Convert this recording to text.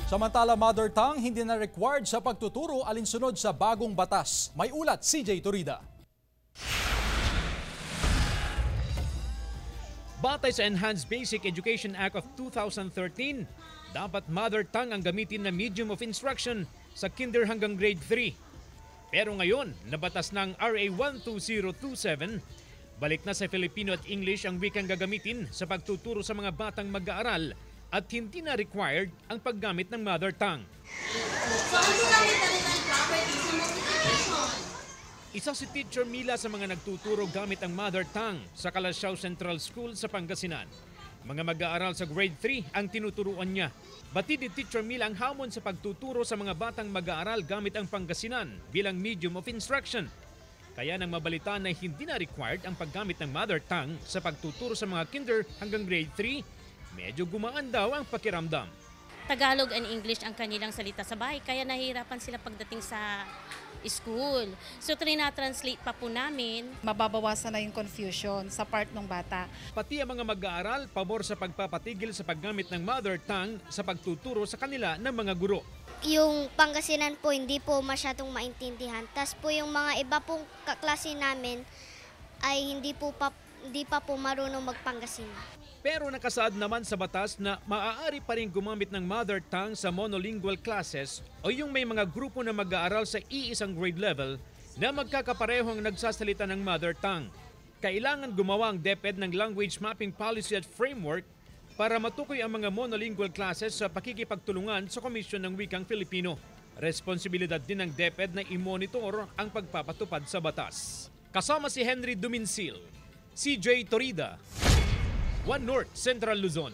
Samantala, mother tongue hindi na required sa pagtuturo alinsunod sa bagong batas. May ulat, CJ Torida. Batay sa Enhanced Basic Education Act of 2013, dapat mother tongue ang gamitin na medium of instruction sa kinder hanggang grade 3. Pero ngayon, nabatas ng RA 12027, balik na sa Filipino at English ang wikang gagamitin sa pagtuturo sa mga batang mag-aaral at hindi na required ang paggamit ng mother tongue. So, ano gamit na rin ang properties ng multiplication? Isa si Teacher Mila sa mga nagtuturo gamit ang mother tongue sa Calasiao Central School sa Pangasinan. Mga mag-aaral sa grade 3 ang tinuturuan niya. Batid ni Teacher Mila ang hamon sa pagtuturo sa mga batang mag-aaral gamit ang Pangasinan bilang medium of instruction. Kaya nang mabalita na hindi na required ang paggamit ng mother tongue sa pagtuturo sa mga kinder hanggang grade 3, medyo gumaan daw ang pakiramdam. Tagalog and English ang kanilang salita sa bahay, kaya nahihirapan sila pagdating sa school. So, trina-translate pa po namin. Mababawasan na yung confusion sa part ng bata. Pati ang mga mag-aaral, pabor sa pagpapatigil sa paggamit ng mother tongue sa pagtuturo sa kanila ng mga guro. Yung Pangasinan po hindi po masyadong maintindihan. Tas po yung mga iba pong kaklase namin ay hindi pa po marunong magpangasinan. Pero nakasaad naman sa batas na maaari pa rin gumamit ng mother tongue sa monolingual classes o yung may mga grupo na mag-aaral sa iisang grade level na magkakaparehong nagsasalita ng mother tongue. Kailangan gumawa ang DepEd ng Language Mapping Policy at Framework para matukoy ang mga monolingual classes sa pakikipagtulungan sa Komisyon ng Wikang Filipino. Responsibilidad din ng DepEd na i-monitor ang pagpapatupad sa batas. Kasama si Henry Duminsil, CJ Torida, One North Central Luzon.